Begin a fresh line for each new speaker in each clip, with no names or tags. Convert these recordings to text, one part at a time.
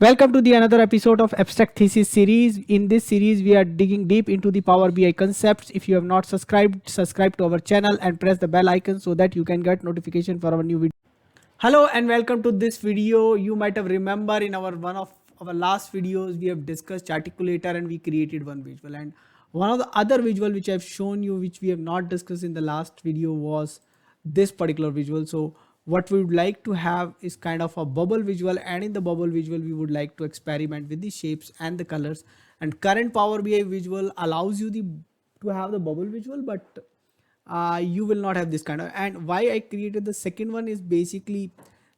Welcome to the another episode of Abstract Thesis series. In this series, we are digging deep into the Power BI concepts. If you have not subscribed, subscribe to our channel and press the bell icon so that you can get notification for our new video. Hello and welcome to this video. You might have remember in our one of our last videos, we have discussed Articulator and we created one visual. And one of the other visual which I've shown you, which we have not discussed in the last video, was this particular visual. So what we would like to have is kind of a bubble visual, and in the bubble visual we would like to experiment with the shapes and the colors. And current Power BI visual allows you to have the bubble visual, but you will not have this kind of. And why I created the second one is basically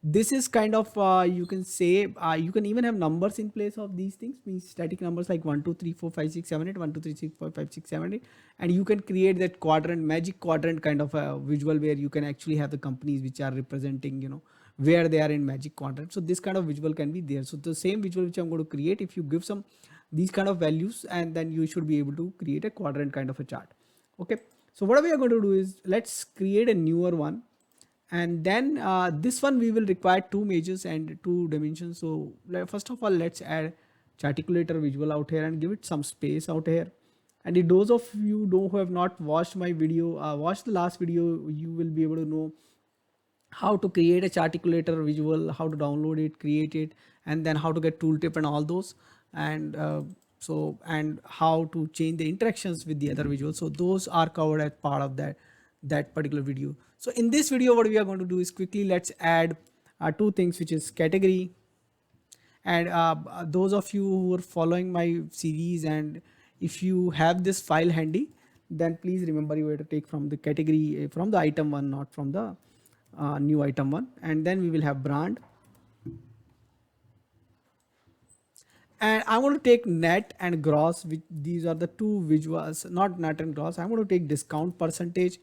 this is kind of you can say you can even have numbers in place of these things, means static numbers like 1 2 3 4 5 6 7 8 1 2 3 6 4 5 6 7 8, and you can create that quadrant, magic quadrant kind of a visual where you can actually have the companies which are representing, where they are in magic quadrant. So this kind of visual can be there. So the same visual which I'm going to create, if you give some these kind of values, and then you should be able to create a quadrant kind of a chart. Okay, so what we are going to do is let's create a newer one, and then this one we will require two measures and two dimensions. So first of all, let's add Charticulator visual out here and give it some space out here. And if those of you who have not watched my video, watch the last video, you will be able to know how to create a Charticulator visual, how to download it, create it, and then how to get tooltip and all those, and and how to change the interactions with the other visuals. So those are covered as part of that particular video. So in this video, what we are going to do is quickly let's add two things, which is category. And those of you who are following my series, and if you have this file handy, then please remember you have to take from the category, from the item one, not from the new item one. And then we will have brand, and I'm going to take net and gross, which these are the two visuals, not net and gross. I'm going to take discount percentage,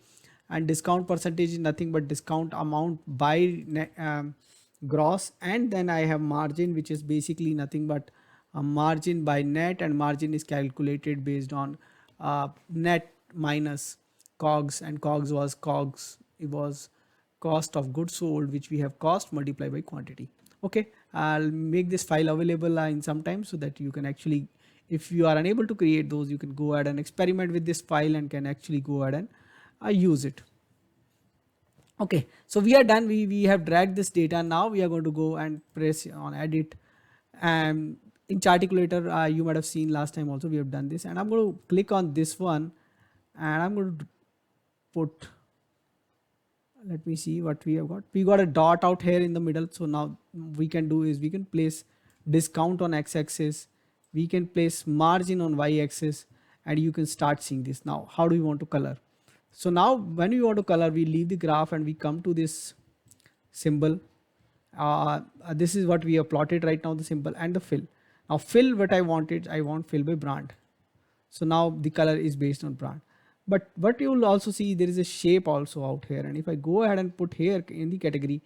and discount percentage is nothing but discount amount by net, gross. And then I have margin, which is basically nothing but a margin by net, and margin is calculated based on net minus cogs, and cogs it was cost of goods sold, which we have cost multiplied by quantity. Okay, I'll make this file available in some time so that you can actually, if you are unable to create those, you can go ahead and experiment with this file and can actually go ahead and use it. Okay, so we are done. We have dragged this data. Now we are going to go and press on edit, and in Charticulator you might have seen last time also we have done this, and I'm going to click on this one, and I'm going to put, let me see what we have got. We got a dot out here in the middle. So now we can do is we can place discount on x-axis, we can place margin on y-axis, and you can start seeing this. Now how do we want to color? So now when we want to color, we leave the graph and we come to this symbol. This is what we have plotted right now, the symbol and the fill. Now fill, what I wanted, I want fill by brand. So now the color is based on brand. But what you will also see, there is a shape also out here, and if I go ahead and put here in the category,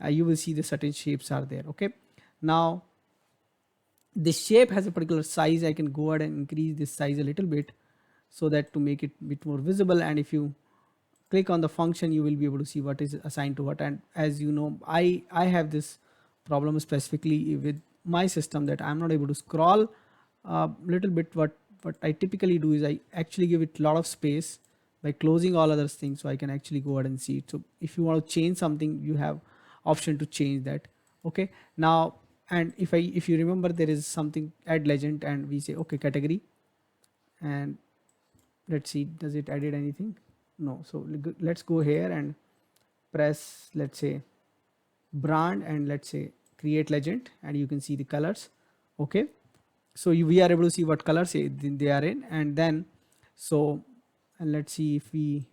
you will see the certain shapes are there. Okay, now this shape has a particular size. I can go ahead and increase this size a little bit so that to make it a bit more visible. And if you click on the function, you will be able to see what is assigned to what. And as you know, I have this problem specifically with my system, that I'm not able to scroll a little bit. What I typically do is I actually give it a lot of space by closing all other things, so I can actually go ahead and see it. So if you want to change something, you have option to change that. Okay, now, and if you remember, there is something add legend, and we say okay category, and let's see, does it added anything? No. So let's go here and press, let's say, brand, and let's say create legend, and you can see the colors. Okay, so we are able to see what colors they are in. And then and let's see, if we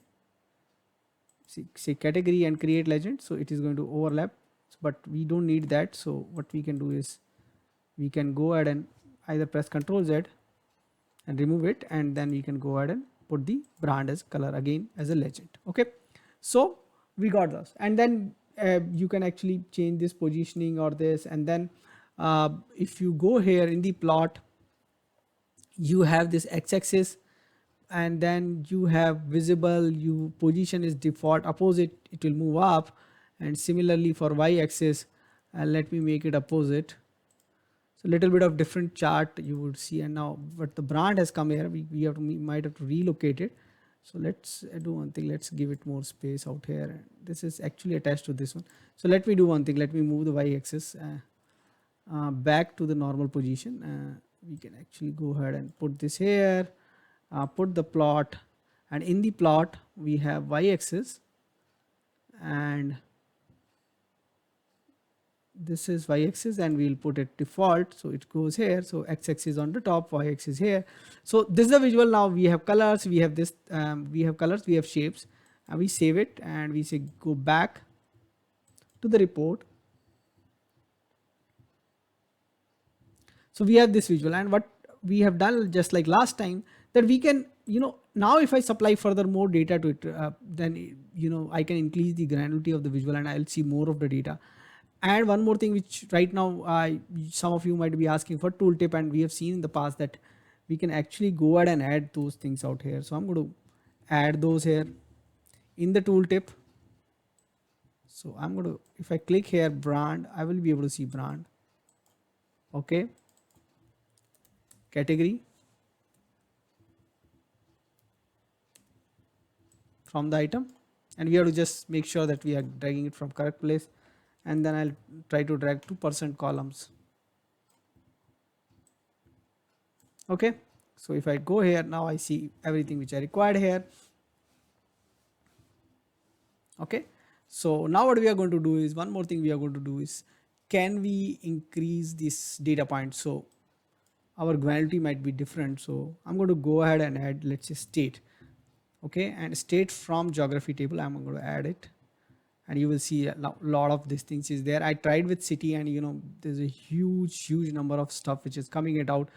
say category and create legend, so it is going to overlap, but we don't need that. So what we can do is we can go ahead and either press Ctrl Z and remove it, and then we can go ahead and put the brand as color again as a legend. Okay, so we got those, and then you can actually change this positioning or this. And then if you go here in the plot, you have this x-axis, and then you have visible, you position is default opposite, it will move up. And similarly for y-axis, let me make it opposite. So a little bit of different chart you would see. And now, but the brand has come here. We have to, we might have to relocate it. So let's do one thing. Let's give it more space out here. This is actually attached to this one. So let me do one thing. Let me move the y-axis back to the normal position. We can actually go ahead and put this here, put the plot, and in the plot we have y-axis, and this is y-axis, and we'll put it default, so it goes here. So x-axis on the top, y-axis here. So this is the visual. Now we have colors, we have this, we have colors, we have shapes, and we save it, and we say go back to the report. So we have this visual, and what we have done, just like last time, that we can, now if I supply further more data to it, then I can increase the granularity of the visual, and I'll see more of the data. And one more thing, which right now some of you might be asking for, tooltip, and we have seen in the past that we can actually go ahead and add those things out here. So I'm going to add those here in the tooltip. So I'm going to, if I click here, brand, I will be able to see brand. Okay. Category from the item, and we have to just make sure that we are dragging it from correct place. And then I'll try to drag 2% columns. Okay, so if I go here, now I see everything which I required here. Okay, so now what we are going to do is, one more thing we are going to do is, can we increase this data point? So our granularity might be different. So I'm going to go ahead and add, let's say, state. Okay, and state from geography table, I'm going to add it. And you will see a lot of these things is there. I tried with city, and there's a huge number of stuff which is coming it out,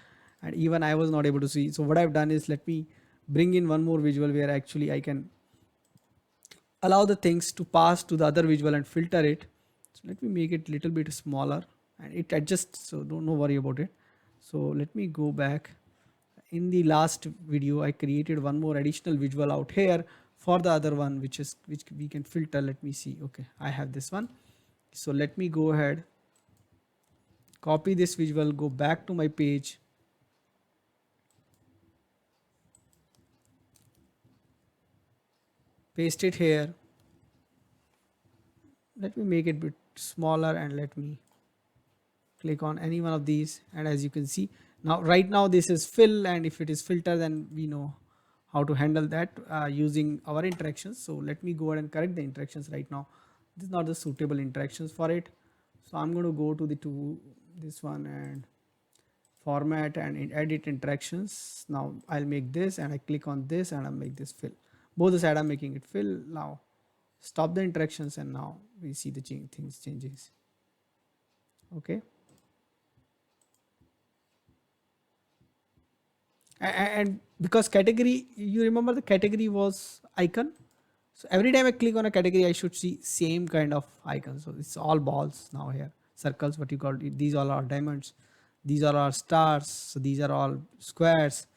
and even I was not able to see. So what I've done is, let me bring in one more visual where actually I can allow the things to pass to the other visual and filter it. So let me make it a little bit smaller, and it adjusts, so don't worry about it. So let me go back. In the last video I created one more additional visual out here for the other one, which we can filter. Let me see. Okay, I have this one. So let me go ahead, copy this visual, go back to my page, paste it here. Let me make it a bit smaller, and let me click on any one of these. And as you can see, now right now this is fill, and if it is filter, then we know how to handle that using our interactions. So let me go ahead and correct the interactions right now. This is not the suitable interactions for it. So I'm going to go to this one and format and edit interactions. Now I'll make this, and I click on this, and I'll make this fill. Both the side I'm making it fill. Now stop the interactions, and now we see the things changes. Okay. And because category, you remember the category was icon. So every time I click on a category, I should see same kind of icon. So it's all balls now here, circles, what you call it. These all are diamonds. These are our stars. So these are all squares.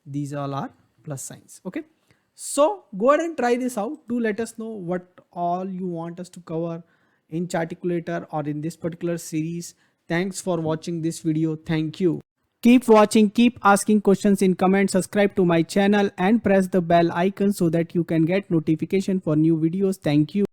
These all are plus signs. Okay. So go ahead and try this out. Do let us know what all you want us to cover in Charticulator or in this particular series. Thanks for watching this video. Thank you. Keep watching, keep asking questions in comments, subscribe to my channel and press the bell icon so that you can get notification for new videos. Thank you.